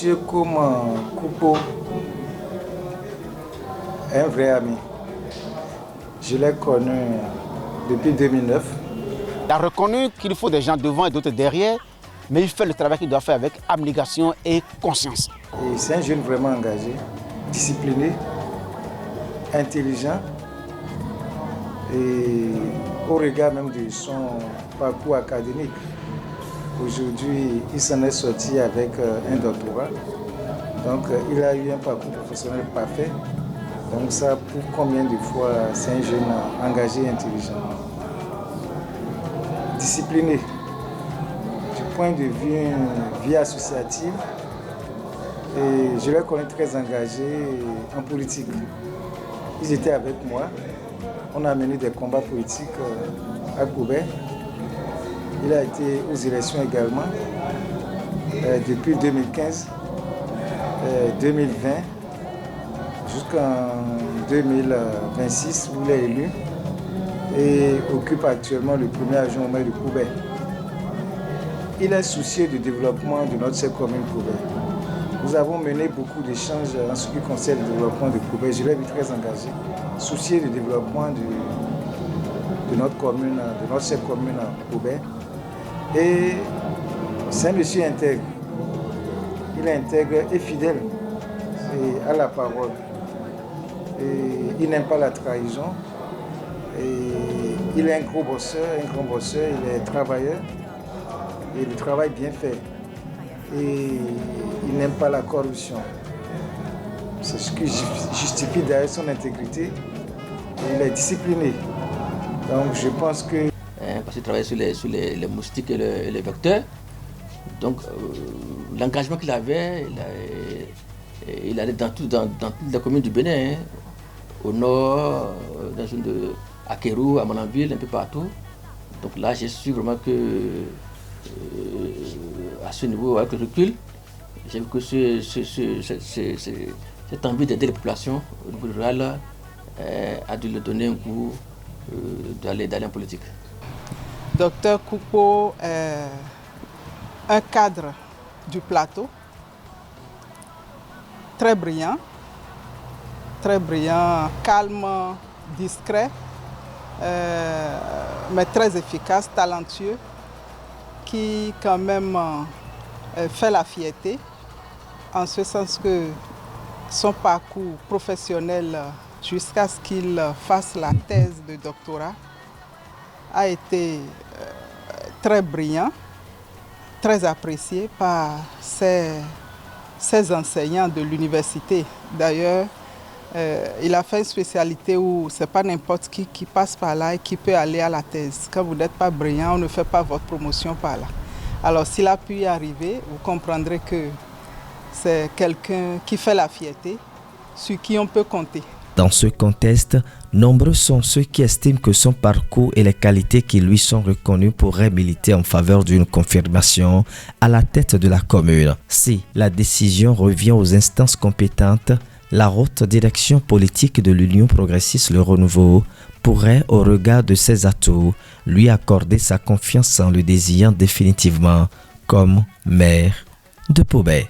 Je comme Koupo, un vrai ami. Je l'ai connu depuis 2009. Il a reconnu qu'il faut des gens devant et d'autres derrière, mais il fait le travail qu'il doit faire avec abnégation et conscience. Et c'est un jeune vraiment engagé, discipliné, intelligent et au regard même de son parcours académique. Aujourd'hui, il s'en est sorti avec un doctorat. Donc, il a eu un parcours professionnel parfait. Donc, ça prouve combien de fois c'est un jeune engagé et intelligent. Discipliné. Du point de vue vie associative, et je les connais très engagés en politique. Ils étaient avec moi. On a mené des combats politiques à Koubé. Il a été aux élections également depuis 2015, 2020 jusqu'en 2026 où il est élu et occupe actuellement le premier adjoint au maire de Koubé. Il est soucieux du développement de notre chère commune Koubé. Nous avons mené beaucoup d'échanges en ce qui concerne le développement de Koubé. Je l'ai vu très engagé, soucieux du développement de notre commune, de notre chère commune Koubé. Et c'est un monsieur intègre. Il est intègre et fidèle et à la parole. Et il n'aime pas la trahison. Et il est un gros bosseur, un grand bosseur, il est travailleur. Et le travail bien fait. Et il n'aime pas la corruption. C'est ce qui justifie derrière son intégrité. Et il est discipliné. Donc je pense que... Parce qu'il travaillait sur les moustiques et les vecteurs. Donc l'engagement qu'il avait, il allait dans toutes les communes du Bénin, au nord, dans une de Akerou, à Monanville, un peu partout. Donc là, j'ai su vraiment que à ce niveau, avec le recul, j'ai vu que cette envie d'aider les populations au niveau rural a dû lui donner un coup d'aller en politique. Docteur Koupo est un cadre du plateau, très brillant, calme, discret, mais très efficace, talentueux, qui quand même fait la fierté, en ce sens que son parcours professionnel jusqu'à ce qu'il fasse la thèse de doctorat a été très brillant, très apprécié par ses enseignants de l'université. D'ailleurs, il a fait une spécialité où ce n'est pas n'importe qui passe par là et qui peut aller à la thèse. Quand vous n'êtes pas brillant, on ne fait pas votre promotion par là. Alors s'il a pu y arriver, vous comprendrez que c'est quelqu'un qui fait la fierté, sur qui on peut compter. Dans ce contexte, nombreux sont ceux qui estiment que son parcours et les qualités qui lui sont reconnues pourraient militer en faveur d'une confirmation à la tête de la commune. Si la décision revient aux instances compétentes, la haute direction politique de l'Union progressiste Le Renouveau pourrait, au regard de ses atouts, lui accorder sa confiance en le désignant définitivement comme maire de Pobé.